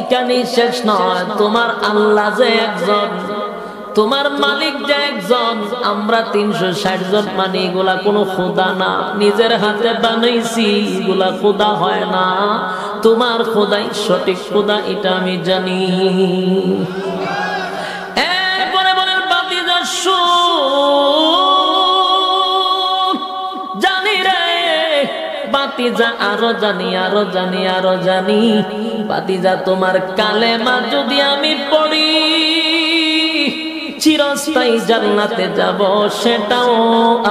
এইখানেই শেষ নয়, তোমার আল্লাহ যে একজন, তোমার মালিক যে একজন। আমরা 360 জন মানে এগুলা কোনো খোদা না, নিজের হাতে বানাইছি, এগুলা খোদা হয় না। তোমার খোদাই সঠিক খোদা, এটা আমি জানি। এরপরে বলেন বাতিজা জানি রে বাতিজা, আরো জানি, আরো জানি, আরো জানি। বাতিজা তোমার কালেমা যদি আমি পড়ি, চিরস্থায়ী জান্নাতে যাব, সেটাও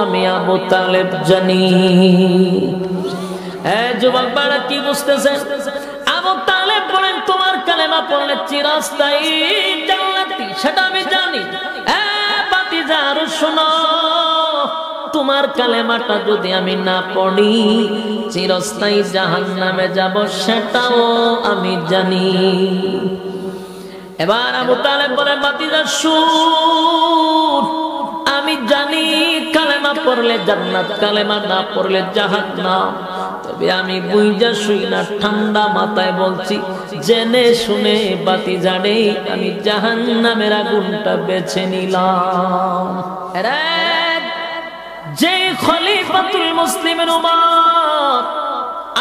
আমি আবু তালেব জানি। যুবক বাড়া কি বুঝতেছেন? আবু তালেব বলেন তোমার কালেমা পড়লে চিরস্থায়ী জান্নাতি, সেটা আমি জানি। বাতিজা আরো শোনো, তোমার কালেমাটা যদি আমি না পড়ি, চিরস্থায়ী জাহান্নামে যাব, সেটাও আমি জানি। এবার আবু তালেব বলে বাতিজা শুন, আমি জানি কালেমা পড়লে জান্নাত, কালেমা না পড়লে জাহান্নাম। তবে আমি বুইজা শুই না, ঠান্ডা মাথায় বলছি, জেনে শুনে বাতিজা রে আমি জাহান্নামের আগুনটা বেছে নিলাম। যে খলিফাতুল মুসলিমের উম্মত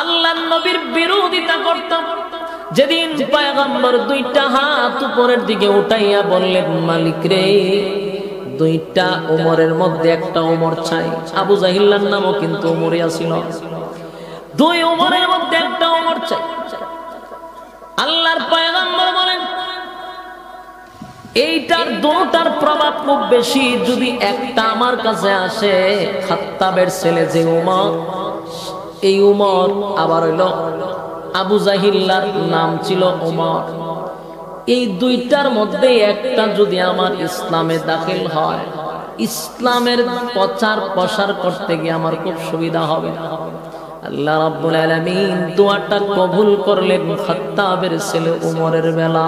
আল্লাহর নবীর বিরোধিতা করতাম, যেদিন পয়গম্বর দুইটা হাত উপরের দিকে উঠাইয়া বললেন, মালিক রে, দুইটা ওমরের মধ্যে একটা ওমর চাই। আবু জাহিল্লার নামও কিন্তু ওমরে আছিল। দুই ওমরের মধ্যে একটা ওমর চাই। আল্লাহর পয়গম্বর বলেন, এইটার দুটার প্রভাব খুব বেশি, যদি একটা আমার কাছে আসে, খাত্তাবের ছেলে যে উমর, এই উমর আবার হইল আবু জাহিল্লার নাম ছিল উমর। এই দুইটার মধ্যে একটা যদি আমার ইসলামে দাখিল হয়, ইসলামের প্রচার প্রসার করতে গিয়ে আমার খুব সুবিধা হবে। আল্লাহ রাব্বুল আলামিন দোয়াটা কবুল করলেন খাত্তাবের ছেলে উমরের বেলা।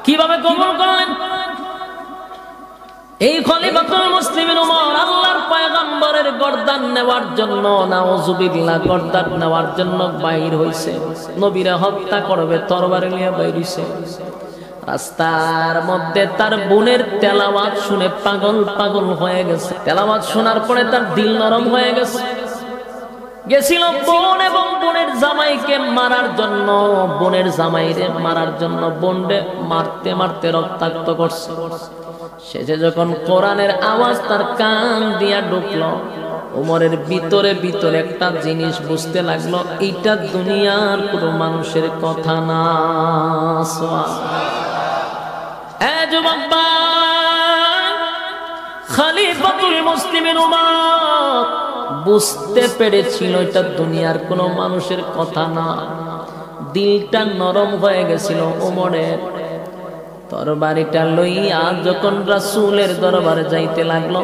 কিভাবে কবুল করলেন? এই খলিফাতুল মুসলিমিন উমর আল্লাহর পয়গম্বরের গর্দান নেওয়ার জন্য, নাউজুবিল্লাহ, গর্দান নেওয়ার জন্য বাইর হইছে। নবীরে হত্যা করবে, তরবারি নিয়ে বাইর হইছে। রাস্তার মধ্যে তার বোনের তেলাওয়াত শুনে পাগল পাগল হয়ে গেছে। তেলাওয়াত শোনার পরে তার দিল নরম হয়ে গেছে। গেছিল বোন এবং বোনের জামাইকে মারার জন্য, বোনের জামাইরে মারার জন্য বোনরে মারতে মারতে রক্তাক্ত করছে। শেষে যখন কোরআনের আওয়াজ তার কান দিয়া ঢুকলো, উমরের ভিতরে ভিতরে একটা জিনিস বুঝতে লাগলো, এইটা দুনিয়ার কোনো মানুষের কথা না। খলিফাতুল মুসলিমিন উমর বুঝতে পেরেছিল এটা দুনিয়ার কোনো মানুষের কথা না। দিলটা নরম হয়ে গেছিল উমরের। তরবারিটা লইয়া যখন রাসূলের দরবারে যাইতে লাগলো,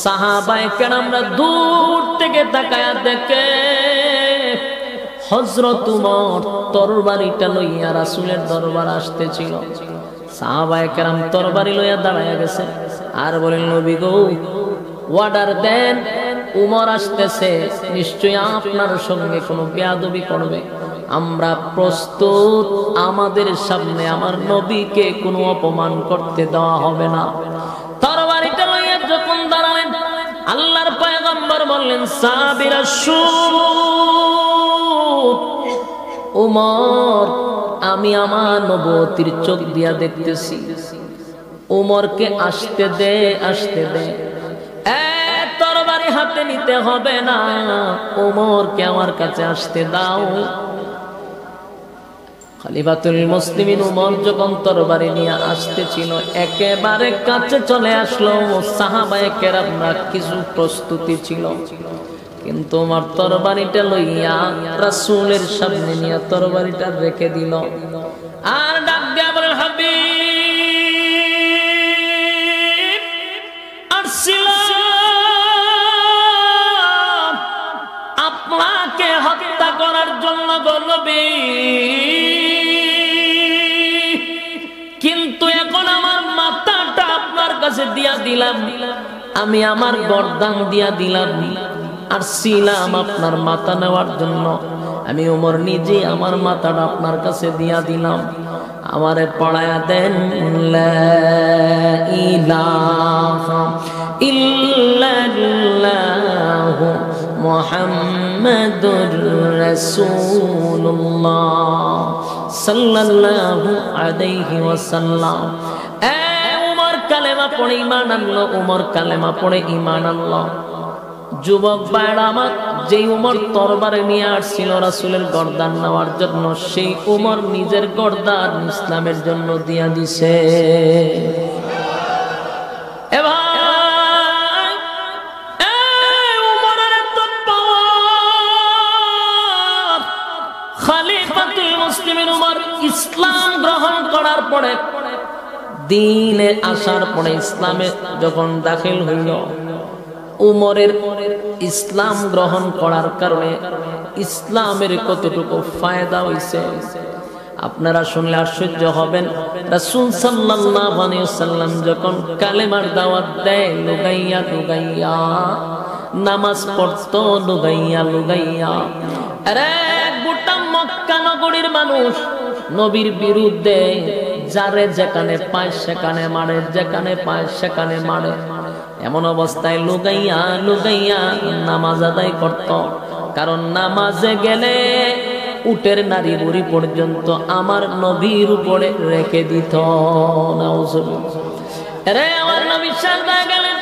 সাহাবায়ে কেরামরা দূর থেকে তাকায়া দেখে হযরত উমর তরবারিটা লইয়া রাসূলের দরবারে আসতেছিল। সাহাবায়ে কেরাম তরবারি লইয়া দাঁড়ায়া গেছে আর বলেন, নবী গো, অর্ডার দেন, উমর আসতেছে, নিশ্চয়ই আপনার সঙ্গে কোনো বেয়াদবি করবে। আমরা প্রস্তুত, আমাদের সামনে আমার নবীকে কোনো অপমান করতে দেওয়া হবে না। তরবারিটা লইয়া যখন দাঁড়ালেন, আল্লাহর পয়গম্বর বললেন, সাহাবীরা শুনুন, উমর, আমি আমার নবুয়তির চোখ দিয়া দেখতেছি, উমরকে আসতে দে, আসতে দে। তরবারি হাতে নিতে হবে না, উমরকে আমার কাছে আসতে দাও। খলিফাতুল মুসলিমিন উমর যখন তরবারি নিয়ে আসতেছিল, একেবারে কাছে চলে আসলো। সাহাবায়ে কেরামরা কিছু প্রস্তুতি ছিল, কিন্তু উমর তরবারিটা লইয়া রাসূলের সামনে নিয়ে তরবারিটা রেখে দিল। আর ডাক দিয়া বলেন, হাবিব আসছিলাম আপনাকে হত্যা করার জন্য গো নবী, কিন্তু এখন আমার মাথাটা আপনার কাছে দিয়া দিলাম, আমি আমার গর্দান দিয়া দিলাম, আর ছিলাম আপনার মাথা নেওয়ার জন্য। আমি ওমর নিজে আমার মাথাটা আপনার কাছে দিয়া দিলাম, আমারে পড়ায়া দেন লা ইলাহা ইল্লাল্লাহু মুহাম্মাদুর রাসূলুল্লাহ সাল্লাল্লাহু আলাইহি ওয়াসাল্লাম। উমর কালেমা পড়ে ঈমান আনলো, উমর কালেমা পড়ে ঈমান আনলো। যুবক ভাইরা আমার, যেই উমর তরবারে নিয়ে আসছিল রাসূলের গর্দান নেওয়ার জন্য, সেই উমর নিজের গর্দান ইসলামের জন্য দিয়া দিছে। খলিফাতুল মুসলিমিন উমর ইসলাম গ্রহণ করার পরে, দ্বীনে আসার পরে, ইসলামে যখন দাখিল হইল, উমরের ইসলাম গ্রহণ করার কারণে ইসলামের কতটুকু ফায়দা হইছে আপনারা শুনলে আশ্চর্য হবেন। রাসূল সাল্লাল্লাহু আলাইহি ওয়াসাল্লাম যখন কালেমার দাওয়াত দেয়, লুগাইয়া লুগাইয়া নামাজ পড়তো, লুগাইয়া লুগাইয়া। আরে গোটা মক্কা নগরীর মানুষ নবীর বিরুদ্ধে যারে যেখানে পায় সেখানে মারে, যেখানে পায় সেখানে মারে। এমন অবস্থায় লুগাইয়া লুগাইয়া নামাজ আদায় করত, কারণ নামাজে গেলে উটের নারী বুড়ি পর্যন্ত আমার নবীর উপরে রেখে দিত। আমার নবী সাজদায় গেলেন,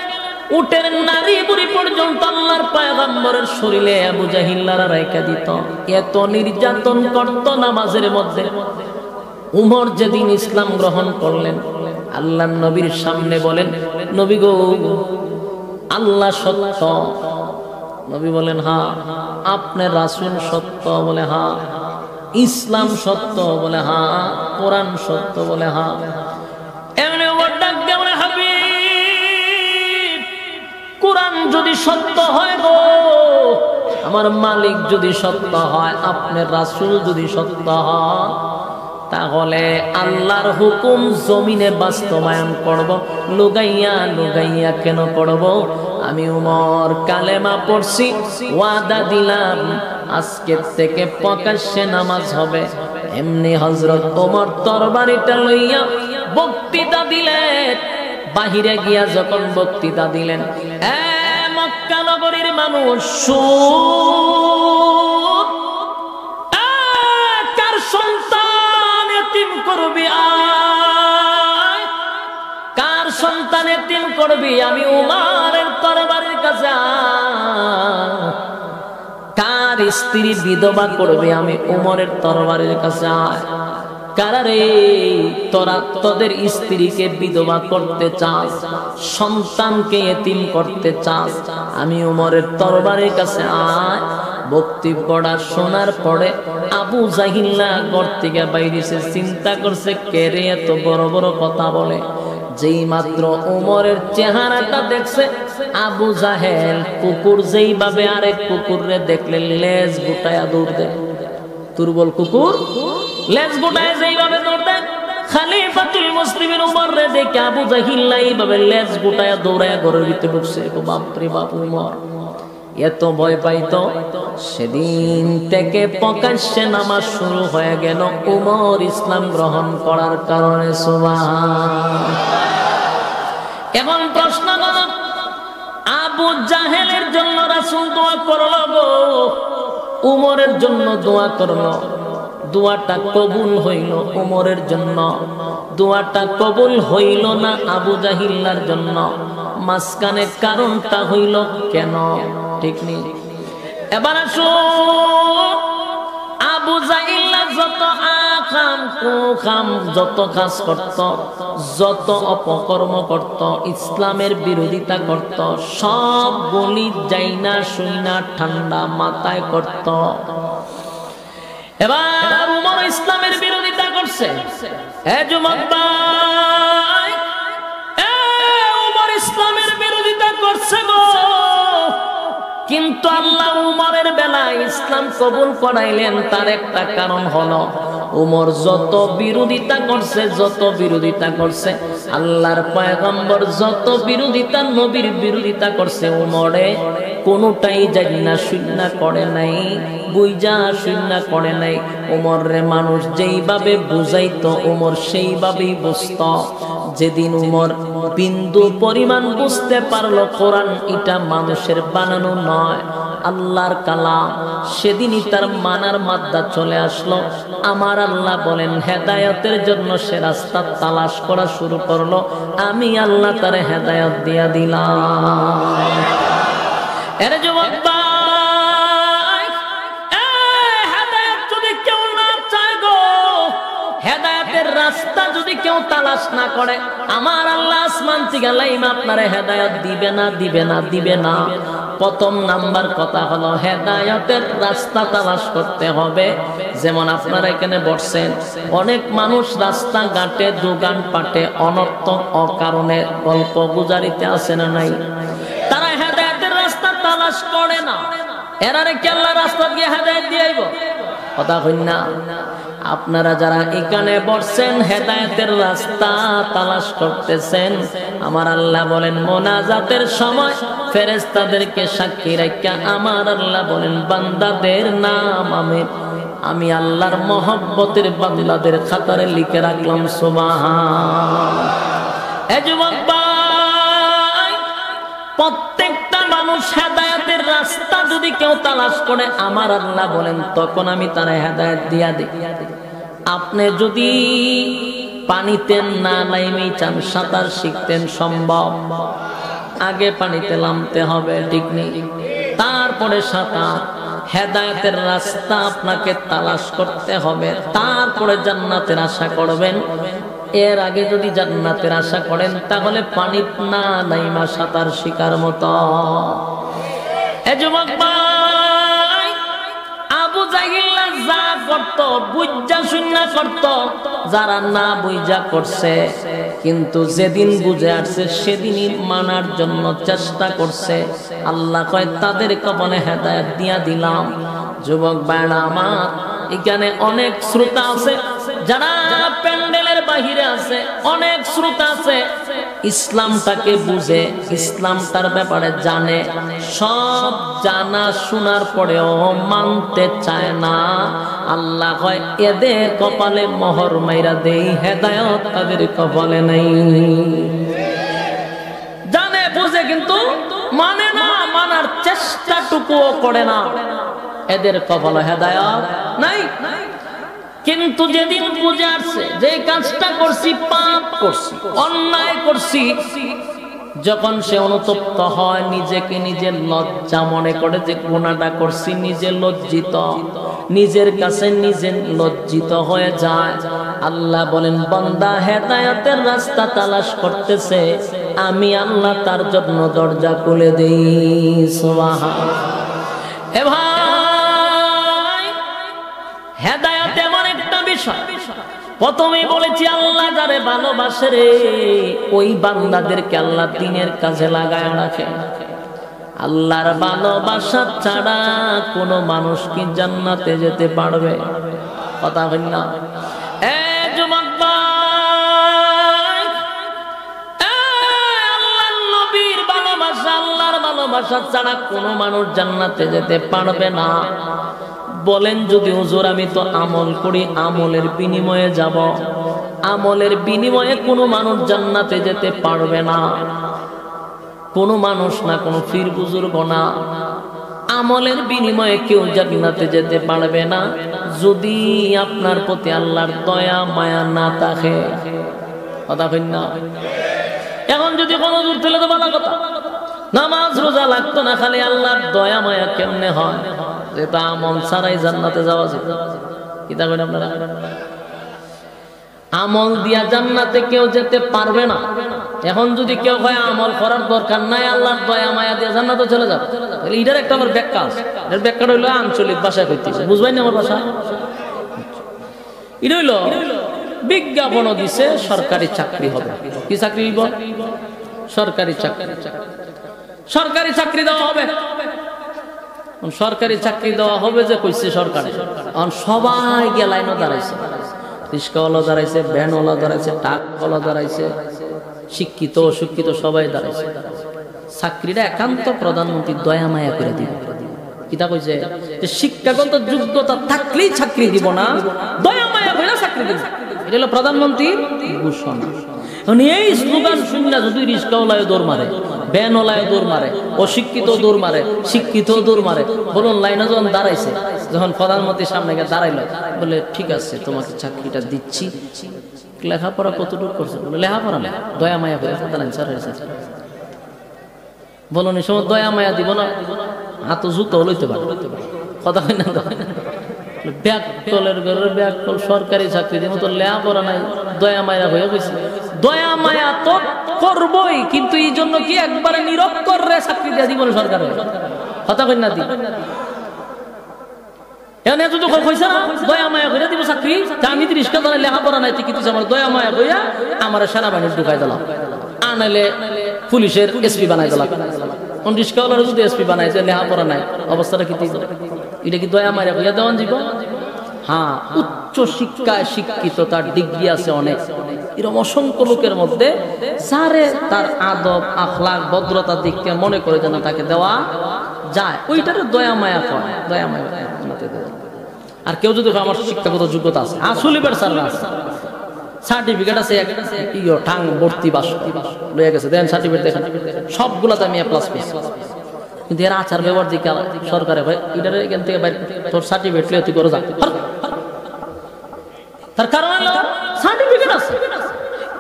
উটের নারী বুড়ি পর্যন্ত আল্লাহর পয়গম্বরের শরীরে আবু জাহিল্লারা রেখে দিত। এত নির্যাতন করত নামাজের মধ্যে। উমর যেদিন ইসলাম গ্রহণ করলেন, আল্লাহর নবীর সামনে বলেন, নবী গো, আল্লাহ সত্য। নবী বলেন, হ্যাঁ। আপনার রাসূল সত্য? বলে হ্যাঁ। ইসলাম সত্য? বলে হ্যাঁ। কোরআন সত্য? বলে হ্যাঁ। এমনি ওমর ডাক দিয়ে বলে, হাবিব, কোরআন যদি সত্য হয় গো, আমার মালিক যদি সত্য হয়, আপনার রাসূল যদি সত্য হয়, তাহলে আল্লাহর হুকুম জমিনে বাস্তবায়ন করব। লুগাইয়া লুগাইয়া কেন করব? আমি উমর কালেমা পড়ছি, ওয়াদা দিলাম আজকে থেকে প্রকাশ্যে নামাজ হবে। এমনি হযরত ওমর তরবারিটা লইয়া বক্তৃতা দিলেন। বাহিরে গিয়া যখন বক্তৃতা দিলেন, মক্কা নগরীর মানুষ, কার সন্তান এতিম করবি, আয়, কার সন্তান এতিম করবি, আমি উমরের তরবারির কাছে আয়। কার স্ত্রী বিধবা করবি, আমি উমরের তরবারির কাছে আয়। কারারে, তোরা তোদের স্ত্রীকে বিধবা করতে চাস, সন্তানকে এতিম করতে চাস, আমি উমরের তরবারির কাছে আয়। বক্তব্যটা শোনার পরে আবু জাহিল্লা ঘর থেকে বাইরেছে, চিন্তা করছে কে রে এত বড় বড় কথা বলে। যেই মাত্র উমরের চেহারাটা দেখছে, আবু জাহেল কুকুর যেইভাবে আরেক কুকুরে দেখলে লেজ গুটায়া দৌড় দেয়, দুর্বল কুকুর লেজ গুটায় যেইভাবে দৌড় দেয়, খলিফাতুল মুসলিমিন উমর রে দেখে আবু জাহিল্লা এইভাবে লেজ গুটায়া দৌড়ায় ঘরের ভিতরে ঢুকছে। বাপরে বাপ, উমর এত ভয় পাইতো। সেদিন থেকে প্রকাশ্যে নামাজ শুরু হয়ে গেল উমর ইসলাম গ্রহণ করার কারণে। সুবহান। এখন প্রশ্ন হল, আবু জাহেলের জন্য রাসূল দোয়া করলো গো, উমরের জন্য দোয়া করলো, দোয়াটা কবুল হইল উমরের জন্য, দোয়াটা কবুল হইল না আবু জাহিল্লার জন্য। মাঝখানে কারণটা হইল কেন? ঠিক নেই। এবার আসুন, আবু জাহিল্লা যত আকাম কুকাম, যত কাজ করত, যত অপকর্ম করত, ইসলামের বিরোধিতা করত, সবগুলি যাইনা শুইনা ঠান্ডা মাথায় করত। এবার উমর ইসলামের বিরোধিতা করছে। যুবক ভাই, উমর ইসলামের বিরোধিতা করছে গো, কিন্তু আল্লাহ উমরের বেলায় ইসলাম কবুল করাইলেন। তার একটা কারণ হলো, উমর যত বিরোধিতা করছে আল্লাহর পয়গম্বর যত বিরোধিতা নবীর বিরোধিতা করছে উমরে কোনটাই জান্না শূন্য করে নাই, বুঝা শূন্য করে নাই। উমর রে মানুষ যেইভাবে বুঝাইতো উমর সেইভাবেই বুঝতো। যেদিন উমর বিন্দু পরিমাণ বুঝতে পারলো কোরআন এটা মানুষের বানানো নয়, আল্লাহর কালাম, সেদিনই তার মানার মাদ্দা চলে আসলো। আমার আল্লাহ বলেন হেদায়েতের জন্য সে রাস্তা তালাশ করা শুরু করলো, আমি আল্লাহ তার হেদায়েত দিয়া দিলাম। এর যুবক ভাই, হেদায়েত যদি কেউ না চায় গো, হেদায়েতের রাস্তা যদি কেউ তালাশ না করে, আমার আল্লাহ আসমান থেকে লাইমা আপনারে হেদায়েত দিবে না। প্রথম নাম্বার কথা হলো হেদায়েতের রাস্তা তালাশ করতে হবে। যেমন আপনারা এখানে বসছেন, অনেক মানুষ রাস্তা ঘাটে দোকান পাটে অনর্থক অকারণে গল্প গুজারিতে আসে না নাই, তারা হেদায়েতের রাস্তা তালাশ করে না। এরারে কি আল্লাহ রাস্তা দিয়ে হেদায়েত দিয়ে আইব? কথা কই না। আপনারা যারা এখানে বসছেন হেদায়েতের রাস্তা তালাশ করতেছেন, আমার আল্লাহ বলেন মোনাজাতের সময় ফেরেশতাদেরকে সাক্ষী রাখা আমার আল্লাহ বলেন বান্দাদের নাম আমি আল্লাহর মহব্বতের বান্দাদের খাতারে লিখে রাখলাম। সুবহান। এ যুবক ভাই, প্রত্যেকটা মানুষ হেদায়েতের রাস্তা যদি কেউ তালাশ করে আমার আল্লাহ বলেন তখন আমি তার হেদায়েত দিয়া দিই। আপনি যদি পানিতে না নাইমেই চান, সাঁতার শিখতেন সম্ভব, আগে পানিতে নামতে হবে, ঠিক নেই? তারপরে সাঁতার। হেদায়েতের রাস্তা আপনাকে তালাশ করতে হবে, তারপরে জান্নাতের আশা করবেন। এর আগে যদি জান্নাতের আশা করেন তাহলে পানি না নাইমা সাঁতার শিকার মতো। এ যুবক ভাই, আবু জাহিল যা করত বুঝা শূন্য করত, যারা না বুঝা করছে কিন্তু যেদিন বুঝে আসছে সেদিনই মানার জন্য চেষ্টা করছে, আল্লাহ কয় তাদের কপালে হেদায়েত দিয়া দিলাম। যুবক ভাইরা আমার, এখানে অনেক শ্রোতা আছে যারা প্যান্ডেলের বাহিরে আছে, অনেক শ্রোতা আছে ইসলামটাকে বুঝে, ইসলামটার ব্যাপারে জানে, সব জানা শোনার পরেও মানতে চায় না। আল্লাহ কয় এদের কপালে মোহর মাইরা দেই, হেদায়েত তাদের কপালে নাই। জানে বুঝে কিন্তু মানে না, মানার চেষ্টাটুকুও করে না, এদের কপালে হেদায়েত নাই। কিন্তু যেদিন বুঝে আসছে যে কাজটা করছি পাপ করছি, অন্যায় করছি, যখন সে অনুতপ্ত হয়, নিজেকে নিজে লজ্জা মনে করে যে গুনাহটা করছি, নিজে লজ্জিত, নিজের কাছে নিজে লজ্জিত হয়ে যায়। আল্লাহ বলেন বান্দা হেদায়েতের রাস্তা তালাশ করতেছে, আমি আল্লাহ তার জন্য দরজা খুলে দেই। সুবহান। এ ভাই, হেদায়েত এমন একটা বিষয়, প্রথমেই বলেছি আল্লাহ যারে ভালোবাসে রে ওই বান্দাদেরকে আল্লাহ দ্বীনের কাজে লাগায় রাখে। আল্লাহর ভালোবাসা ছাড়া কোনো মানুষ কি জান্নাতে যেতে পারবে? কথা হয় না। এ যুবক ভাই, আল্লাহর নবীর ভালোবাসা, আল্লাহর ভালোবাসা ছাড়া কোনো মানুষ জান্নাতে যেতে পারবে না। বলেন যদি হুজুর আমি তো আমল করি, আমলের বিনিময়ে যাব, আমলের বিনিময়ে কোনো মানুষ জান্নাতে যেতে পারবে না। কোনো মানুষ না, কোনো পীর বুজুর্গ না, আমলের বিনিময়ে কেউ জান্নাতে যেতে পারবে না যদি আপনার প্রতি আল্লাহর দয়া মায়া না থাকে। কথা কই না। এখন যদি কোনো দূর থেকে তো ভালো কথা, নামাজ রোজা লাগতো না, খালি আল্লাহর দয়া মায়া কেমনে হয়? যেটা আমল ছাড়াই জান্নাতে যাওয়া যায়। কি তা কইন আপনারা? আমল দিয়া জান্নাতে কেউ যেতে পারবে না। এখন যদি কেউ হয় আমল করার দরকার নাই, আল্লাহর দয়া মায়া দিয়ে জান্নাতে চলে যাবে, তাহলে এটার একটা আমার ব্যাখ্যা আছে। এর ব্যাখ্যাটা হইলো আঞ্চলিক ভাষায় কইতেছে, বুঝবাই না আমার ভাষা। এটা হইলো বিজ্ঞাপন দিছে সরকারি চাকরি হবে। কি চাকরি হইব? সরকারি চাকরি। সরকারি চাকরি দেওয়া হবে। সরকারি চাকরি দেওয়া হবে যে কইছে সরকারে, এখন সবাই গিয়ে লাইনও দাঁড়াইছে, রিস্কাওয়ালা দাঁড়াইছে, ভ্যানওয়ালা দাঁড়াইছে, ট্রাকওয়ালা দাঁড়াইছে, শিক্ষিত অশিক্ষিত সবাই দাঁড়াইছে। চাকরিটা একান্ত প্রধানমন্ত্রী দয়া মায়া করে দিবে। কিতা কইছে যে শিক্ষাগত যোগ্যতা থাকলেই চাকরি দিব না, দয়া মায়া করে চাকরি দিব। এটা হলো প্রধানমন্ত্রীর ঘোষণা। এই স্লোগান শুনলে যদি রিস্কাওয়ালায় দৌড় মারে, ভ্যানওয়ালায় দৌড় মারে, অশিক্ষিত দৌড় মারে, শিক্ষিত দৌড় মারে। বলুন লাইনে যখন দাঁড়াইছে, যখন প্রধানমন্ত্রীর সামনে গিয়ে দাঁড়াইল, বলে ঠিক আছে তোমাকে চাকরিটা দিচ্ছি। লেখাপড়া কতটুকু করছে? বলে লেখাপড়া না, দয়া মায়া করে বলুন এই সময় দয়া মায়া দিব না, হাত জুতো লইতে পারে কথা হয় না। ব্যাগ কলের ঘরের ব্যাগ কল সরকারি চাকরি দিব তো লেখাপড়া নাই, দয়া মায়া হয়ে গেছে। দয়া মায়া তো করবই, কিন্তু এই জন্য কি একবারে নিরক্ষর রে চাকরি দিয়ে দিব সরকারে কথা কই না দি এনে যদি কইছে না দয়া মায়া করে দিব চাকরি, আমি 30 টাকা লেখাপড়া নাই তুই কিছু আমার দয়া মায়া কইয়া আমার সেনাবাহিনীর ঢুকাই দিলাম, আনাইলে পুলিশের এসপি বানাই দিলাম। কোন রিস্কাওয়ালার যদি এসপি বানাই যে লেখাপড়া নাই, অবস্থাটা কি? এটা কি দয়া মায়া কইয়া দেওয়ান জীব? হ্যাঁ, উচ্চ শিক্ষায় শিক্ষিত, তার ডিগ্রি আছে অনেক, এরকম অসংখ্য লোকের মধ্যে যারে তার আদব আখলাক ভদ্রতা দিককে মনে করে যেন তাকে দেওয়া যায়, ওইটার দয়া মায়া কয়, দয়া মায়া। আর কেউ যদি আমার শিক্ষাগত যোগ্যতা আছে, আসলে সার্টিফিকেট আছে, ঠাং ভর্তি বাস লয়ে গেছে, দেন সার্টিফিকেট দেখেন, সবগুলাতে আমি প্লাস পেয়েছি, কিন্তু এর আচার ব্যবহার দিকে সরকারে ভাই এটার এখান থেকে তোর সার্টিফিকেট লিয়ে তুই করে যা। তার কারণ হলো সার্টিফিকেট আছে,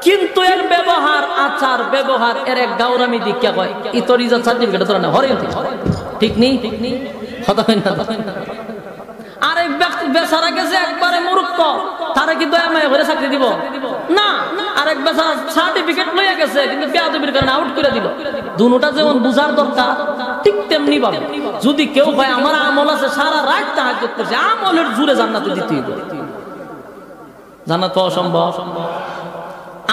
কিন্তু এর ব্যবহার আচার ব্যবহার এর এক গাউরামি দিকে কয় ই তোর ইজাত সার্টিফিকেট তোর না হরে ঠিক নেই কথা হয় না। আরেক ব্যক্তি বেচারা গেছে একবারে মূর্খ, তারা কি দয়া মায়া করে চাকরি দিব না? আরেক বেচারা সার্টিফিকেট লইয়া গেছে কিন্তু বেয়াদবির কারণে আউট করে দিল। দুটোটা যেমন বুঝার দরকার ঠিক তেমনি ভাবে যদি কেউ ভাই আমার আমল আছে, সারা রাত তাহাজ্জুদ করছে, আমলের জুড়ে জান্নাতে দিতে হবে, জান্নাত পাওয়া সম্ভব।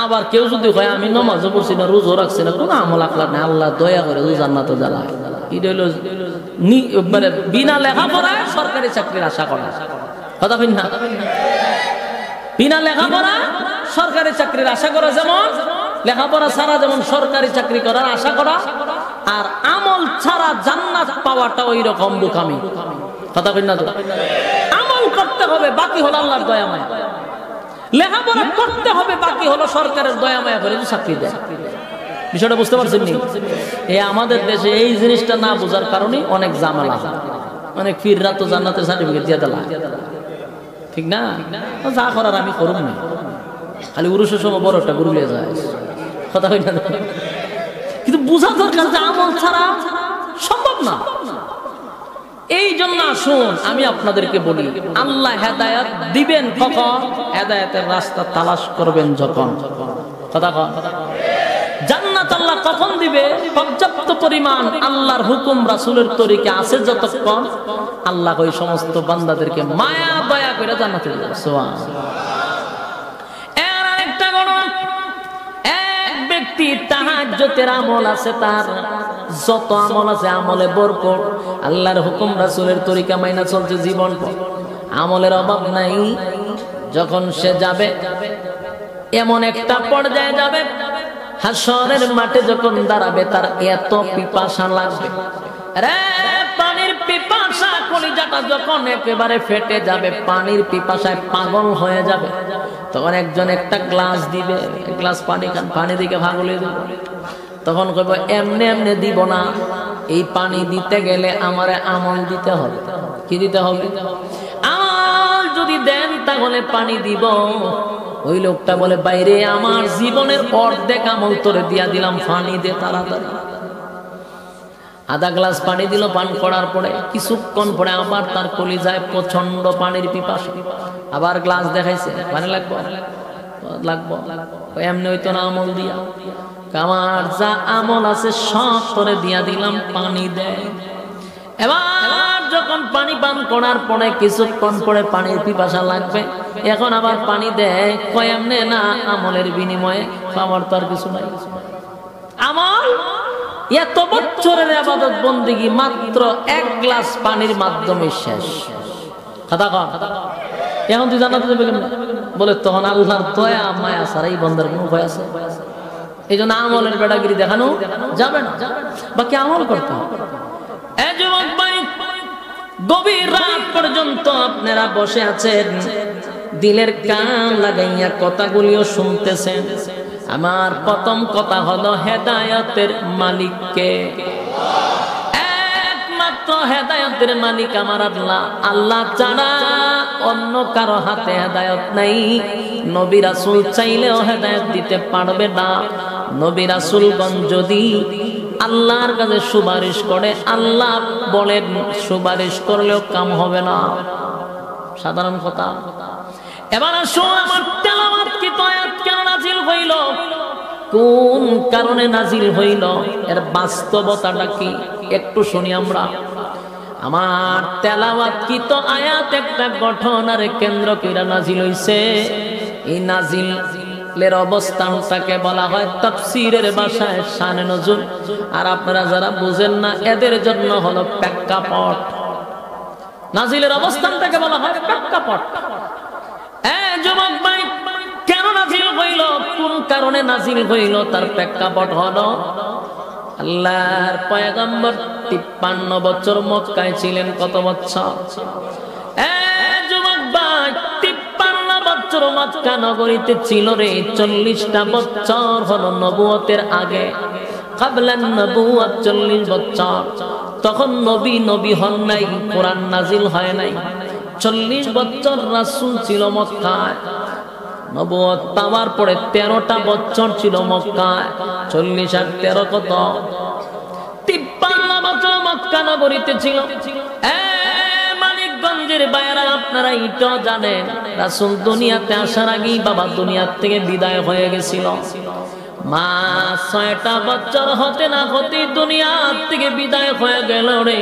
আবার কেউ যদি হয় আমি নামাজও পড়ছি না, রোজও রাখছি না, কোনো আমল আখলাক না, আল্লাহ দয়া করে জান্নাতে জ্বালায়, এটা হলো মানে বিনা লেখাপড়ায় সরকারি চাকরির আশা করা কথা বল না। বিনা লেখাপড়া সরকারি চাকরির আশা করা যেমন, লেখাপড়া ছাড়া যেমন সরকারি চাকরি করার আশা করা, আর আমল ছাড়া জান্নাত পাওয়াটা ওই রকম বোকামি কথা বল না। আমল করতে হবে, বাকি হলো আল্লাহর দয়া মায়া। লেখাপড়া করতে হবে, বাকি হলো সরকারের দয়া মায়া করে চাকরি দেয়। বিষয়টা বুঝতে পারছেন নি? এই আমাদের দেশে এই জিনিসটা না বোঝার কারণে অনেক ঝামেলা, অনেক ফিররা তো জান্নাতের সার্টিফিকেট দিয়ে দিলা, ঠিক না? যা করার আমি করুম না, খালি উরুষের সময় বড় একটা গরু লিয়ে যায় কথা হয় না। কিন্তু বোঝা দরকার যে আমল ছাড়া সম্ভব না। এই জন্য আসুন আমি আপনাদেরকে বলি, আল্লাহ হেদায়েত দিবেন কখন? হেদায়েতের রাস্তা তালাশ করবেন যখন। কথা কন, জান্নাত আল্লাহ কখন দিবে? পর্যাপ্ত পরিমাণ আল্লাহর হুকুম রাসূলের তরিকা আছে যতক্ষণ, আল্লাহ ওই সমস্ত বান্দাদেরকে মায়া দয়া করে জান্নাতে দিবে। সুবহানাল্লাহ। এর আরেকটা ঘটনা, এক ব্যক্তি তাহাজ্জুদের আমল আছে, তার যত আমল আছে আমলে ভরপুর, আল্লাহর হুকুম রাসূলের তরিকা মাইনা চলছে জীবন, আমলের অভাব নাই। যখন সে যাবে এমন একটা পর্যায়ে যাবে, হাসরের মাঠে যখন দাঁড়াবে, তার এত পিপাসা লাগবে রে, পানির পিপাসা, কলিজাটা যখন একেবারে ফেটে যাবে, পানির পিপাসায় পাগল হয়ে যাবে, তখন একজন একটা গ্লাস দিবে, এক গ্লাস পানি খান, পানি দিকে পাগল হয়ে যাবে। তখন কইব এমনি এমনি দিব না, এই পানি দিতে গেলে আমারে আমল দিতে হবে। কি দিতে হবে? আমল যদি দেন তাহলে পানি দিব। ওই লোকটা বলে বাইরে আমার জীবনের অর্ধেক আমল তোরে দিয়া দিলাম, পানি দে তাড়াতাড়ি। আধা গ্লাস পানি দিল, পান করার পরে কিছুক্ষণ পরে আবার তার কলিজায় প্রচন্ড পানির পিপাসা, আবার গ্লাস দেখাইছে, পানি লাগবো লাগবো, এমনি হইতো না আমল দিয়া, আমার যা আমল আছে সব তোরে দিয়া দিলাম, পানি দেয়। এবার যখন পানি পান করার পরে কিছুক্ষণ পরে পানির পিপাসা লাগবে, এখন আবার পানি দেয়, কয় এমনে না, আমলের বিনিময়ে খাবার তো আর কিছু নাই। আমল এত বছরের ইবাদত বন্দেগী মাত্র এক গ্লাস পানির মাধ্যমে শেষ। কথা কন, এখন তুই জান্নাতে যাবে কেমনে? বলে তখন আল্লাহর দয়া মায়া ছাড়া এই বন্দার কোনো উপায় আছে? এই জন্য আমলের বেড়াগিরি দেখানো যাবে না, বাকি আমল করতে হবে। এই যুবক ভাই, গভীর রাত পর্যন্ত আপনারা বসে আছেন, দিলের কান লাগাইয়া কথাগুলিও শুনতেছেন। আমার প্রথম কথা হলো হেদায়েতের মালিককে, একমাত্র হেদায়েতের মালিক আমার আল্লাহ। আল্লাহ ছাড়া অন্য কারো হাতে হেদায়েত নাই। নবী রাসূল চাইলেও হেদায়েত দিতে পারবে না। নবী রাসূলগণ যদি আল্লাহর কাছে সুপারিশ করে, আল্লাহ বলেন সুপারিশ করলেও কাম হবে না, সাধারণ কথা। এবার আসো, আমার তেলাওয়াতকৃত আয়াত কেন নাজিল হইল, কোন কারণে নাজিল হইল, এর বাস্তবতাটা কি একটু শুনি আমরা। আমার তেলাওয়াতকৃত আয়াত একটা ঘটনার কেন্দ্র কইরা নাজিল হইছে। এই নাজিলের অবস্থানটাকে বলা হয় তাফসীরের ভাষায় শানে নজুল। আর আপনারা যারা বুঝেন না, এদের জন্য হলো প্রেক্ষাপট। নাজিলের অবস্থানটাকে বলা হয় প্রেক্ষাপট। যুবক ভাই, কেন নাজিল হইল, কোন কারণে নাজিল হইল, তার প্রেক্ষাপট হলো আল্লাহর পয়গম্বর 53 বছর মক্কায় ছিলেন। কত বছর? যুবক ভাই, 53 বছর মক্কা নগরীতে ছিল রে। 40টা বছর হলো নবুয়তের আগে, কাবলান নবুয়ত 40 বছর। তখন নবী হন নাই, কোরআন নাজিল হয় নাই। 40 বছর রাসূল ছিল মক্কায়। নবুয়ত পাওয়ার পরে 13টা বছর ছিল মক্কায়। 40 আর 13 কত? 53 বছর মক্কা নগরীতে ছিল। মানিকগঞ্জের বাইরা, আপনারা এটা জানেন, রাসূল দুনিয়াতে আসার আগেই বাবা দুনিয়ার থেকে বিদায় হয়ে গেছিল। মা 6টা বছর হতে না হতে দুনিয়ার থেকে বিদায় হয়ে গেল রে।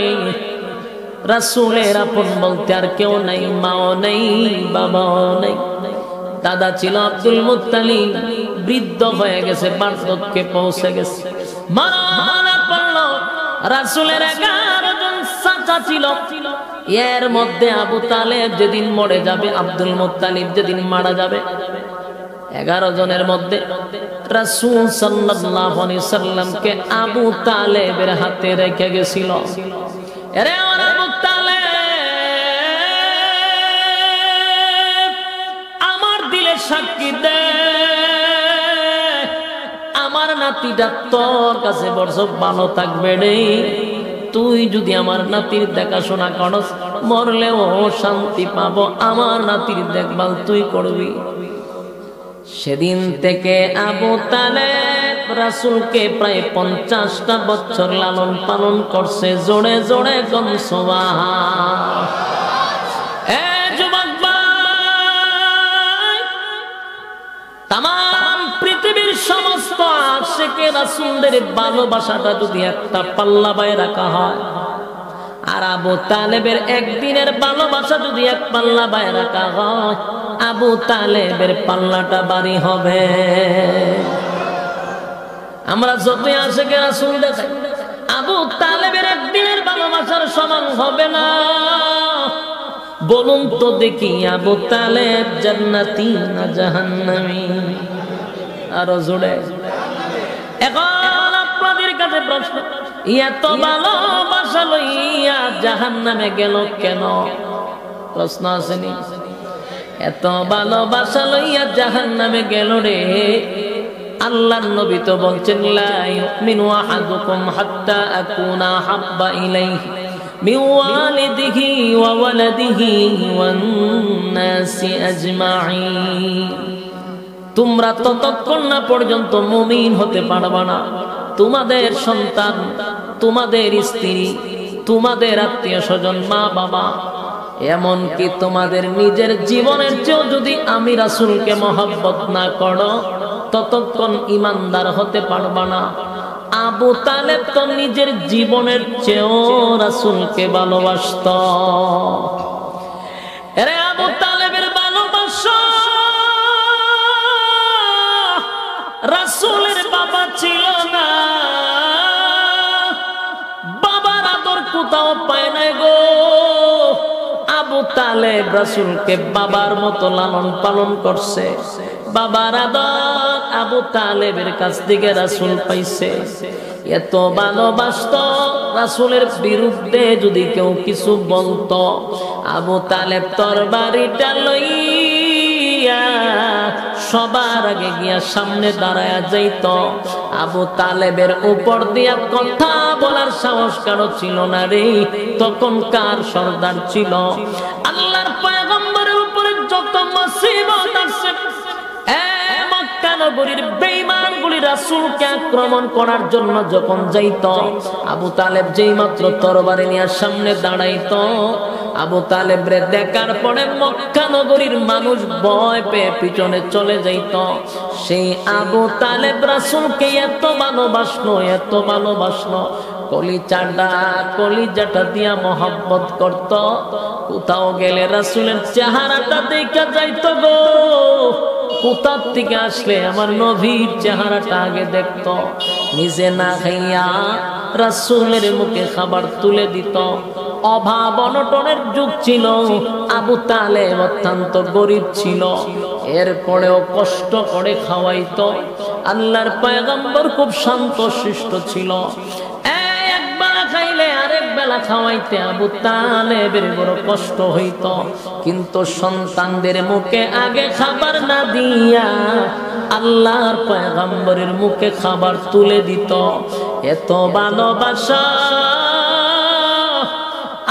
রাসূলের আপন বলতে আর কেউ নাই, মাও নেই, বাবাও নেই। দাদা ছিল আব্দুল মুত্তালিব, বৃদ্ধ হয়ে গেছে, বার্ধক্যে পৌঁছে গেছে। মারা পড়ল। রাসূলের 11 জন চাচা ছিল, এর মধ্যে আবু তালেব যেদিন মরে যাবে, আব্দুল মুত্তালিব যেদিন মারা যাবে, 11 জনের মধ্যে রাসূল সাল্লাল্লাহু আলাইহি সাল্লামকে আবু তালেবের হাতে রেখে গেছিল। আরে আমার আবু তালেব, আমার দিলে সাক্ষী দে, আমার নাতিটা তোর কাছে বড় ভালো থাকবে রে। তুই যদি আমার নাতির দেখাশোনা করস, মরলেও শান্তি পাবো। আমার নাতির দেখভাল তুই করবি। সেদিন থেকে আবু তালেব রাসূলকে প্রায় 50টা বছর লালন পালন করছে। জোরে জোরে কোন সুবহান। যুবক ভাই, তামাম পৃথিবীর সমস্ত আশিকে রাসূলের ভালোবাসাটা যদি একটা পাল্লা বায় রাখা হয়, আর আবু তালেবের একদিনের ভালোবাসা যদি এক পাল্লা বায় রাখা হয়, আবু তালেবের পাল্লাটা ভারী হবে। আমরা যতই আশিকে রাসূল দেখাই, আবু তালেবের একদিনের ভালোবাসার সমান হবে না। বলুন তো দেখি, আবু তালেব জান্নাতি না জাহান্নামী? আরো জোরে। এখন আপনাদের কাছে প্রশ্ন, এত ভালোবাসা লইয়া জাহান্নামে গেল কেন? প্রশ্ন আসেনি? এত ভালোবাসা লইয়া জাহান্নামে গেল রে। আল্লাহর নবী তো বলছেন, লা ইউমিনু আহাদুকুম হাত্তা আকুনা হাব্বা ইলাইহি মিন ওয়ালিদিহি ওয়া ওয়ালাদিহি ওয়ান নাসি আজমাইন। তোমরা ততক্ষণ না পর্যন্ত মুমিন হতে পারবে না, তোমাদের সন্তান, তোমাদের স্ত্রী, তোমাদের আত্মীয় স্বজন, মা বাবা, এমনকি তোমাদের নিজের জীবনের চেয়েও যদি আমি রাসূলকে মহব্বত না করো, ততক্ষণ ঈমানদার হতে পারবা না। আবু তালেব তো নিজের জীবনের চেয়েও রাসূলকে ভালোবাসত। আরে আবু তালেবের ভালোবাসা, রাসূলের বাবা ছিল না, পায় নাই গো। আবু তালেব রাসূলকে বাবার মতো লালন পালন করছে, বাবার আদর আবু তালেবের কাছ থেকে রাসূল পাইছে। এত ভালোবাসতো, রাসূলের বিরুদ্ধে যদি কেউ কিছু বলতো, আবু তালেব তরবারিটা লইয়া সবার আগে গিয়া সামনে দাঁড়ায়া যাইত। আবু তালেবের উপর দিয়া কথা বলার সাহস কারো ছিল না রে। তখন কার সর্দার ছিল? আল্লাহর পয়গম্বরের উপরে যত মুসিবত আসছে, মক্কা নগরীর বেঈমানগুলি রাসূলকে আক্রমণ করার জন্য যখন যাইত, আবু তালেব যেই মাত্র তরবারি নিয়ে সামনে দাঁড়াইত, আবু তালেবরে দেখার পরে মক্কা নগরীর মানুষ ভয় পেয়ে পিছনে চলে যাইত। সেই আবু তালেব রাসূলকে এত ভালোবাসলো, এত ভালোবাসলো, কলিজাটা দিয়া মহব্বত করত। কোথাও গেলে রাসূলের চেহারাটা দেখা যাইত গো। কোথার থেকে আসলে আমার নবীর চেহারাটা আগে দেখত। নিজে না খাইয়া রাসূলের মুখে খাবার তুলে দিত। অভাব অনটনের যুগ ছিল, আবু তালেব অত্যন্ত গরিব ছিল, এরপরেও কষ্ট করে খাওয়াইতো। আল্লাহর পয়গম্বর খুব শান্ত শিষ্ট ছিল। একবেলা খাইলে আরেক বেলা খাওয়াইতে আবু তালেবের বড় কষ্ট হইত। কিন্তু সন্তানদের মুখে আগে খাবার না দিয়া আল্লাহর পয়গম্বরের মুখে খাবার তুলে দিত। এত ভালোবাসা।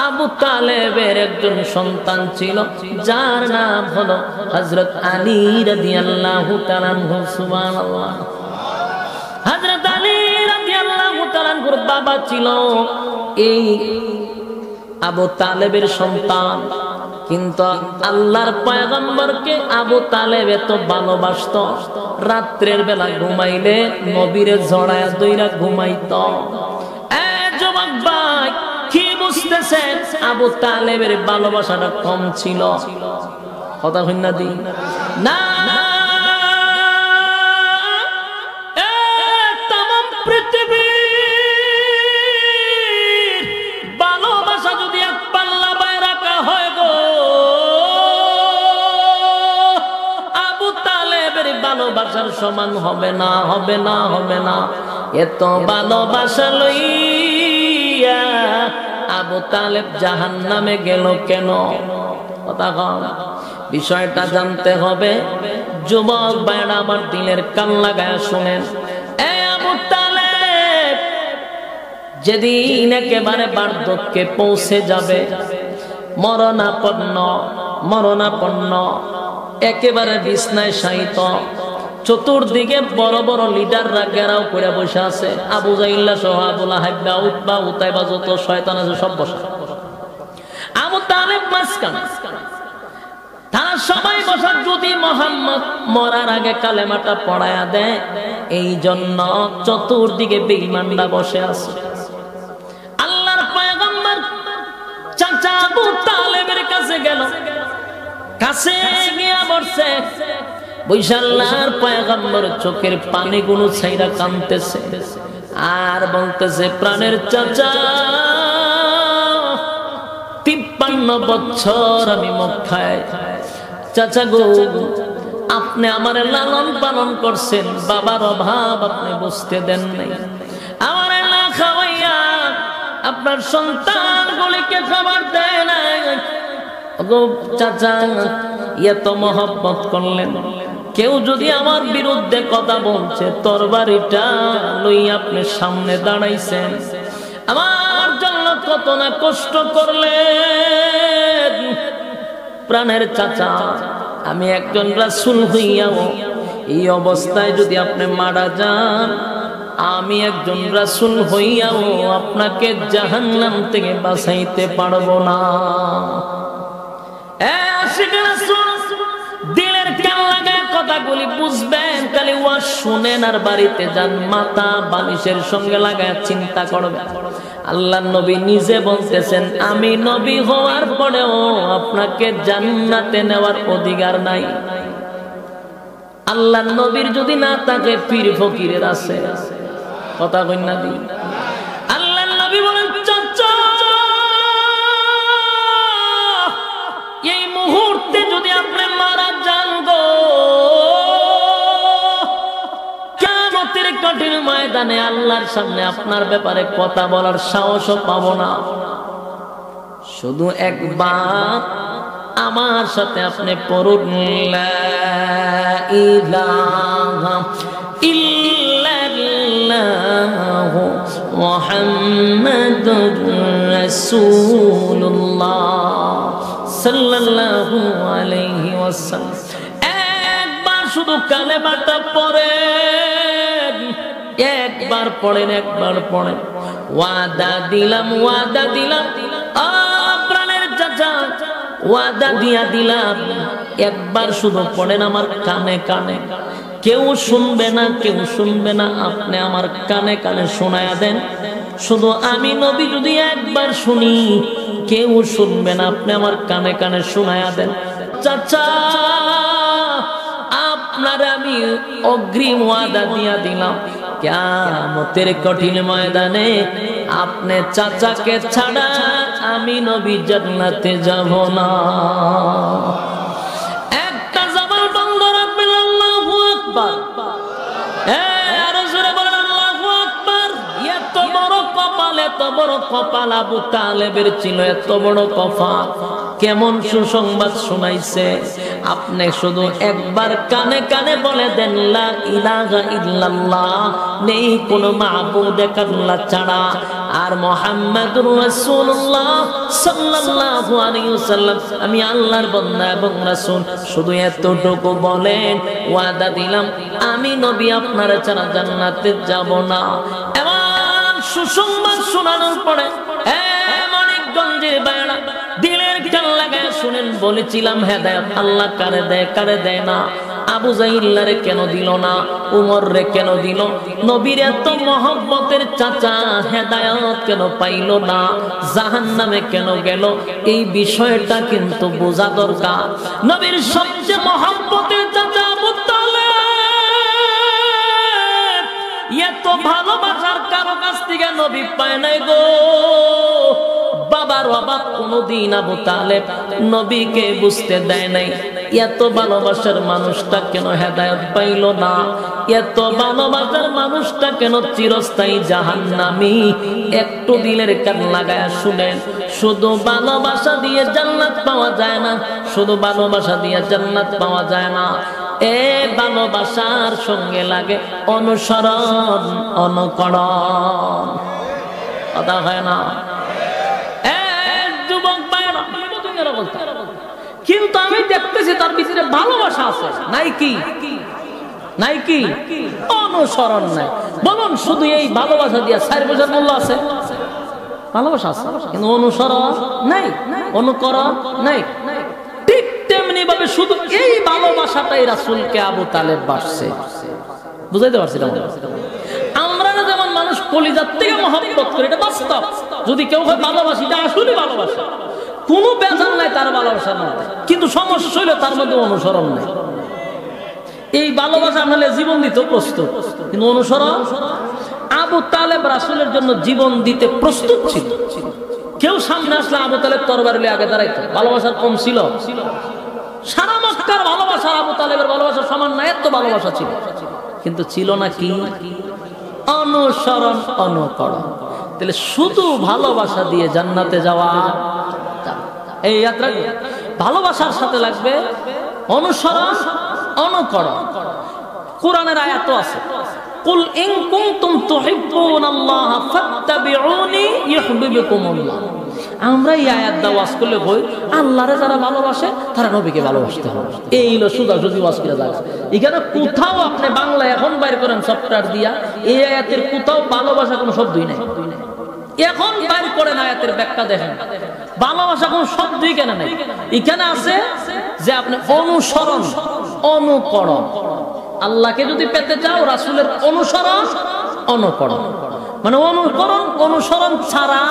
আবু তালেবের একজন সন্তান ছিল, যার নাম হলো হযরত আলী রাদিয়াল্লাহু তাআলা আনহু। সুবহানাল্লাহ। হযরত আলী রাদিয়াল্লাহু তাআলা আনহুর বাবা ছিল এই আবু তালেবের সন্তান। কিন্তু আল্লাহর পয়গম্বরকে আবু তালেব এত ভালোবাসতো, রাত্রের বেলা ঘুমাইলে নবীরে জড়ায়া দইরা ঘুমাইতো। যুবক ভাই, কি বুঝতেছেন? আবু তালেবের ভালোবাসাটা কম ছিল? কথা হই না দি না। তামাম পৃথিবীর ভালোবাসা যদি এক পাল্লা বায় রাখা হয় গো, আবু তালেবের ভালোবাসার সমান হবে না, হবে না, হবে না। এত ভালোবাসা লইয়া আবু তালেব জাহান্নামে গেল কেন? কথা কন, বিষয়টা জানতে হবে। যুবক ভাইরা আমার দিলের কান লাগায় শুনেন। আবু তালেব যেদিন একেবারে বার্ধক্যে পৌঁছে যাবে, মরণাপন্ন একেবারে বিছনায় শায়িত, চতুর্দিকে বড় বড় লিডাররা ঘেরাও করে বসে আছে। আবু জাইল্লা সহ আবু লাহাব, উতবা, উতাইবা, যত শয়তান আছে সব বসা। আবু তালেব মাঝখানে, তারা সবাই বসা। যদি মুহাম্মদ মরার আগে কালেমাটা পড়ায়া দেয়, এই জন্য চতুর্দিকে বেঈমানরা বসে আছে। আল্লাহর পয়গম্বর চাচা আবু তালেবের কাছে গেল, কাছে গিয়া বসে। বৈশাল্লাহর পয়গম্বর চোখের পানি গুলো ছাইরা কাঁদতেছে আর বলতেছে, প্রাণের চাচা, 53 বছর আমি মক্কায়। চাচা গো, আপনি আমারে লালন পালন করছেন, বাবার অভাব আপনি বুঝতে দেন নাই। আমারে না খাওয়াইয়া আপনার সন্তানগুলিকে খাবার দেয় নাই গো। চাচা, এত মহব্বত করলেন, কেউ যদি আমার বিরুদ্ধে কথা বলছে, তরবারিটা লইয়া আপনি সামনে দাঁড়াইছেন, আমার জন্য কত না কষ্ট করলেন। প্রাণের চাচা, আমি একজন রাসূল হইয়াও এই অবস্থায় যদি আপনি মারা যান, আমি একজন রাসূল হইয়াও আপনাকে জাহান্নাম থেকে বাঁচাইতে পারবো না। দিলের কান লাগায় কথাগুলি বুঝবেন, খালি ওয়াজ শুনেন আর বাড়িতে যান, মাথা বালিশের সঙ্গে লাগায় চিন্তা করবেন। আল্লাহর নবী নিজে বলতেছেন, আমি নবী হওয়ার পরেও আপনাকে জান্নাতে নেওয়ার অধিকার নাই। আল্লাহর নবীর যদি না থাকে, পীর ফকিরের আছে। কথা কই না দি? আল্লাহর নবী বলেন, চাচা কিয়ামতের কঠিন ময়দানে আল্লাহর সামনে আপনার ব্যাপারে কথা বলার সাহসও পাবো না। শুধু একবার আমার সাথে আপনি পড়ুন, লা ইলাহা ইল্লাল্লাহু মুহাম্মাদুর রাসূলুল্লাহ সাল্লাল্লাহু আলাইহি ওয়াসাল্লাম। একবার শুধু কালেমাটা পড়েন, একবার পড়েন, একবার পড়েন। ওয়াদা দিলাম, ওয়াদা দিলাম, প্রাণের চাচা, ওয়াদা দিয়া দিলাম। একবার শুধু পড়েন আমার কানে কানে, কেউ শুনবে না, কেউ শুনবে না, আপনি আমার কানে কানে শোনায়া দেন। শুধু আমি নবী যদি একবার শুনি, কেউ শুনবে না, আপনি আমার কানে কানে শোনায়া দেন। চাচা আপনার আমি অগ্রিম ওয়াদা দিয়া দিলাম, কিয়ামতের কঠিন ময়দানে আপনি চাচাকে ছাড়া আমি নবী জান্নাতে যাব না। একটা জবান বন্ধ রাখবেন, আল্লাহু আকবার। আরো জোরে বলেন আল্লাহু আকবার। এত বড় কপাল, এত বড় কপাল আবু তালেবের ছিল, এত বড় কপাল। কেমন সুসংবাদ শোনাইছে। আপনি শুধু একবার কানে কানে বলে দেন, লা ইলাহা ইল্লাল্লাহ, নেই কোনো মাবুদ এক আল্লাহ ছাড়া, আর মুহাম্মাদুর রাসূলুল্লাহ সাল্লাল্লাহু আলাইহি ওয়াসাল্লাম আমি আল্লাহর বান্দা এবং রাসূল। শুধু এতটুকু বলেন, ওয়াদা দিলাম আমি নবী আপনার ছাড়া জান্নাতে যাব না। এমন সুসংবাদ শোনানোর পরে মানিকগঞ্জের বাইরা দিলের কান লাগায় শুনেন। বলেছিলাম হেদায়েত আল্লাহ কারে দেয়, কারে দেয় না। আবু জাহিল্লারে কেন দিল না, উমর রে কেন দিল? নবীর এত মহব্বতের চাচা হেদায়েত কেন পাইল না, জাহান্নামে কেন গেল? এই বিষয়টা কিন্তু বোঝা দরকার। নবীর সবচেয়ে মহব্বতের চাচা আবু তালেব এত ভালোবাসার কারো কাছ থেকে নবী পায় নাই গো। বাবার অভাব কোনদিন আবু তালেব নবীকে বুঝতে দেয় নাই। এত ভালোবাসার মানুষটা কেন হেদায়েত পাইল না? এত ভালোবাসার মানুষটা কেন চিরস্থায়ী জাহান্নামী? একটু দিলের কান লাগায় শুনেন। শুধু ভালোবাসা দিয়ে জান্নাত পাওয়া যায় না, শুধু ভালোবাসা দিয়ে জান্নাত পাওয়া যায় না। এ ভালোবাসার সঙ্গে লাগে অনুসরণ, অনুকরণ। কথা হয় না? কিন্তু আমি দেখতেছি তার ভিতরে ভালোবাসা আছে, নাই কি? নাই কি? অনুসরণ নাই। বলুন, শুধু এই ভালোবাসা দিয়া 4 বছর মূল্য আছে? ভালোবাসা আছে কিন্তু অনুসরণ নাই, অনুকরণ নাই। ঠিক তেমনি ভাবে শুধু এই ভালোবাসাটাই রাসূলকে আবু তালেব বাসছে। বুঝাইতে পারছি না? আমরা যেমন মানুষ কলিজার থেকে মহব্বত করি, এটা বাস্তব। যদি কেউ হয় ভালোবাসি, এটা আসলে ভালোবাসা, কোনো বেজাল নাই তার ভালোবাসা নাই। কিন্তু সমস্যা হইলে তার মধ্যে অনুসরণ নাই। এই ভালোবাসা নাহলে জীবন দিতে প্রস্তুত, কিন্তু অনুসরণ। আবু তালেব রাসূলের জন্য জীবন দিতে প্রস্তুত ছিল। কেউ সামনে আসলে আবু তালেব তরবারি নিয়ে আগে দাঁড়াইতো। ভালোবাসার কম ছিল? সারা মক্কার ভালোবাসা আবু তালেবের ভালোবাসা সমান না, এত ভালোবাসা ছিল। কিন্তু ছিল না কি? অনুসরণ, অনুকরণ। তাহলে শুধু ভালোবাসা দিয়ে জান্নাতে যাওয়া, এই যাত্রা ভালোবাসার সাথে লাগবে অনুসরণ, অনুকরণ। কোরআনের আয়াত আছে, কুল ইন কুনতুম তুহিব্বুনাল্লাহ ফাত্তাবিউনি ইউহিব্বুকুমুল্লাহ। আমরা এই আয়াত দা ওয়াজ করলে কই, আল্লাহরে যারা ভালোবাসে তারা নবীকে ভালোবাসতে হবে। এই হলো সোজাসুজি ওয়াজ করে জায়গা। এখানে কোথাও আপনি বাংলা এখন বাইর করেন সফটওয়্যার দিয়া, এই আয়াতের কোথাও ভালোবাসা কোনো শব্দই নাই। এখন বাইর করেন আয়াতের ব্যাখ্যা দেখেন, ভালোবাসা কোন শব্দই কেন নাই। এখানে আছে যে আপনি অনুসরণ, অনুকরণ। আল্লাহকে যদি পেতে চাও, রাসূলের অনুসরণ, অনুকরণ। মানে অনুকরণ, অনুসরণ ছাড়া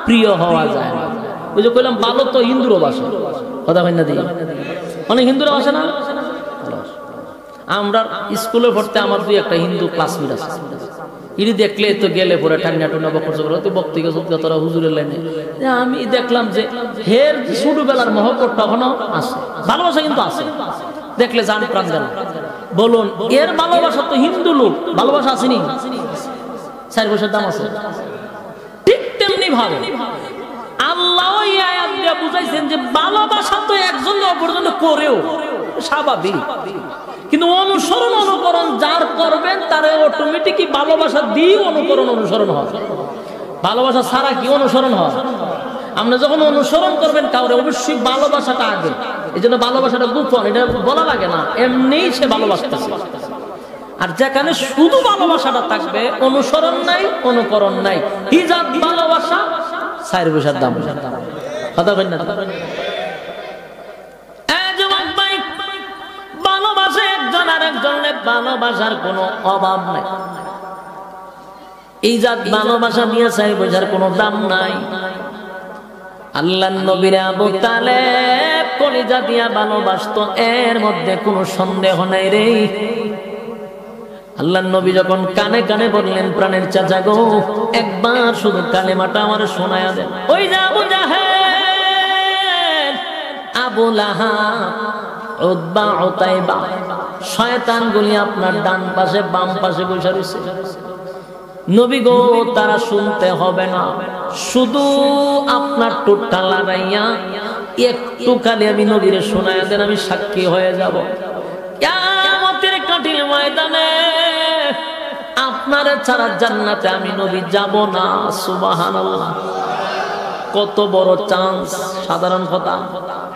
প্রিয় হওয়া যায় না। ওই যে কইলাম ভালো তো হিন্দুরও বাসে, কথা হয় না? দিয়ে অনেক হিন্দুরা বাসে না। আমরা স্কুলে পড়তে আমার 2-1টা হিন্দু ক্লাসমেট আছে। ইনি দেখলে তো গেলে পরে ঠান্ডা টুন্ডা বক্তব্য তোরা হুজুরের লাইনে। আমি দেখলাম যে হের ছোটবেলার মহব্বতটা এখনো আছে, ভালোবাসা কিন্তু আছে। দেখলে জান প্রাণ গেল। বলুন এর ভালোবাসা তো হিন্দু লোক ভালোবাসা আসেনি, 4 পয়সার দাম আছে। ঠিক তেমনি ভাবে আল্লাহ এই আয়াত দিয়ে বুঝাইছেন যে ভালোবাসা তো একজন অপরজন করেও স্বাভাবিক, কিন্তু অনুসরণ অনুকরণ যার করবেন তার অটোমেটিকই ভালোবাসা দিয়ে অনুসরণ হয়। ভালোবাসা ছাড়া কি অনুসরণ হয়? আপনি যখন অনুসরণ করবেন কাউরে অবশ্যই ভালোবাসাটা আগে, এই জন্য ভালোবাসাটা গোপন, এটা বলা লাগে না, এমনি সে ভালোবাসতেছে। আর যেখানে শুধু ভালোবাসাটা থাকবে, অনুসরণ নাই অনুকরণ নাই, হিজাব ভালোবাসা 4 পয়সার দাম। কথা বলেন না? ভালোবাসা একজন আর একজনের ভালোবাসার কোনো অভাব নাই। এই জাত ভালোবাসা দিয়ে 4 পয়সার কোনো দাম নাই। আল্লাহর নবীর আবু তালেব কলিজা দিয়া ভালোবাসতো, এর মধ্যে কোনো সন্দেহ নাই রে। আল্লাহর নবী যখন কানে কানে বললেন, প্রাণের চাচা গো, একবার শুধু কালেমাটা আমার শোনায়া দেন। ওই যে আবু জাহেল, আবু লাহাব, উতবা, উতাইবা, শয়তানগুলি আপনার ডান পাশে বাম পাশে বসে রয়েছে। নবী গো, তারা শুনতে হবে না, শুধু আপনার ঠোঁটটা লাগাইয়া একটু খালি আমি নবীরে শোনায়া দেন, আমি সাক্ষী হয়ে যাব। কিয়ামতের কঠিন ময়দানে আপনার ছাড়া জান্নাতে আমি নবী যাব না। সুবহানাল্লাহ, কত বড় চান্স! সাধারণ কথা,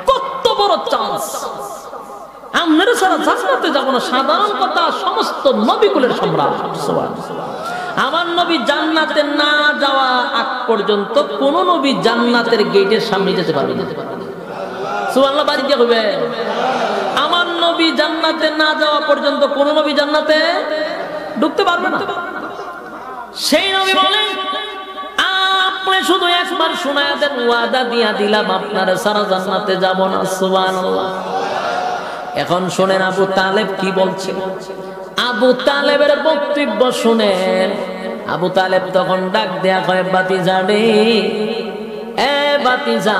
কত বড় চান্স! আপনার ছাড়া জান্নাতে যাব না, সাধারণ কথা। সমস্ত নবীকুলের সম্রাট সুবহানাল্লাহ। আমার নবী জান্নাতে না যাওয়া আগ পর্যন্ত কোন নবী জান্নাতের গেটের সামনে যেতে পারবে না। সুবহানাল্লাহ, বাড়ি দিয়ে হবে। আমার নবী জান্নাতে না যাওয়া পর্যন্ত কোন নবী জান্নাতে ঢুকতে পারবে না। সেই নবী বলেন, আপনি শুধু একবার শোনায়া দেন, ওয়াদা দিয়া দিলাম আপনার সারা জান্নাতে যাব না। সুবহানাল্লাহ। এখন শুনেন আবু তালেব কি বলছে। আবু তালেবের বক্তব্য শুনেন। আবু তালেব তখন ডাক দেয়া কয়, বাতিজা রে, এ বাতিজা,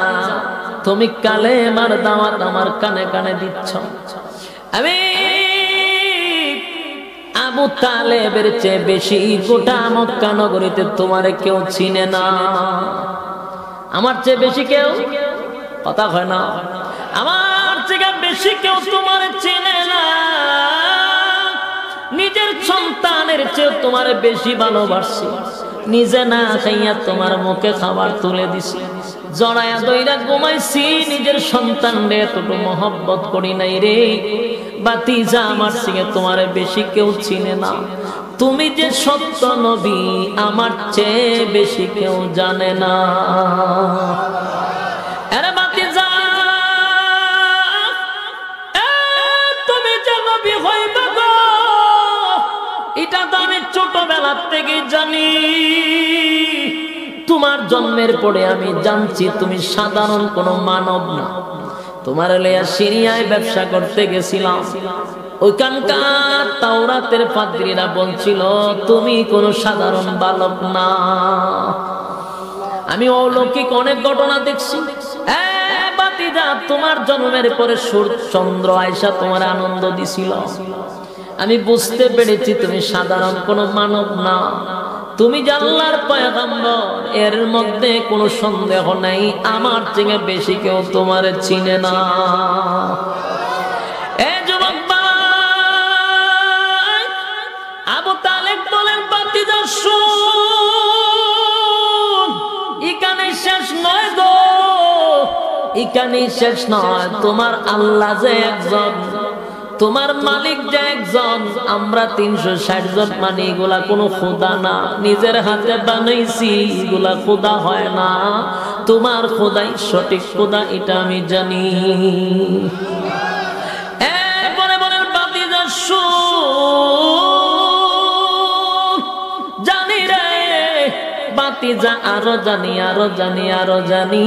তুমি কালেমার দাওয়াত আমার কানে কানে দিচ্ছ। আমি আবু তালেবের চেয়ে বেশি গোটা মক্কা নগরীতে তোমারে কেউ চিনে না। আমার চেয়ে বেশি কেউ, কথা হয় না, আমার চেয়ে বেশি কেউ তোমার চিনে না। নিজের সন্তানের চেয়ে তোমার বেশি ভালোবাসি, নিজে না খাইয়া তোমার মুখে খাবার তুলে দিছি, জড়ায়া দইরা ঘুমাইছি, নিজের সন্তানরে এতটুকু মহব্বত করি নাই রে। বাতিজা, আমার সঙ্গে তোমার বেশি কেউ চিনে না। তুমি যে সত্য নবী আমার চেয়ে বেশি কেউ জানে না। আরে বাতিজা, তুমি যে নবী হইবা গো, এটা তো আমি ছোটবেলা থেকে জানি। তোমার জন্মের পরে আমি জানছি তুমি সাধারণ কোনো মানব না। তোমার লইয়া সিরিয়ায় ব্যবসা করতে গেছিলাম, ওইখানকার তাওরাতের পাদ্রীরা বলছিল তুমি কোনো সাধারণ বালক না। আমি অলৌকিক অনেক ঘটনা দেখছি। বাতিজা, তোমার জন্মের পরে সূর্য চন্দ্র আয়সা তোমার আনন্দ দিছিল। আমি বুঝতে পেরেছি তুমি সাধারণ কোনো মানব না, তুমি যে আল্লাহর পয়গম্বর, এর মধ্যে কোনো সন্দেহ নাই। আমার থেকে বেশি কেউ তোমার চিনে না। এ যুবক ভাই, আবু তালেব বলেন, বাতিজা শুন, এখানে শেষ নয় গো, এখানে শেষ নয়। তোমার আল্লাহ যে একজন, তোমার মালিক যে একজন, আমরা 360 জন মানি, এগুলা কোনো খোদা না, নিজের হাতে বানাইছি, এগুলা খোদা হয় না। তোমার খোদাই সঠিক খোদা, এটা আমি জানি। এরপরে বলেন, বাতিজা শুন, জানি রে বাতিজা, আরো জানি, আরো জানি, আরো জানি।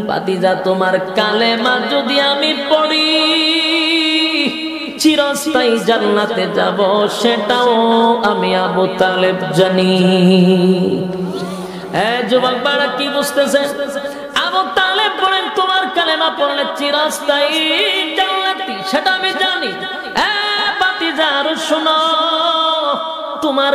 বাতিজা, তোমার কালেমা যদি আমি পড়ি, চিরস্থায়ী জান্নাতে যাব, সেটাও আমি আবু তালেব জানি। যুবক বাড়া, কি বুঝতেছেন? আবু তালেব বলেন, তোমার কালেমা পড়লে চিরস্থায়ী জান্নাতি, সেটা আমি জানি। খাদিজা আর শোনো, তোমার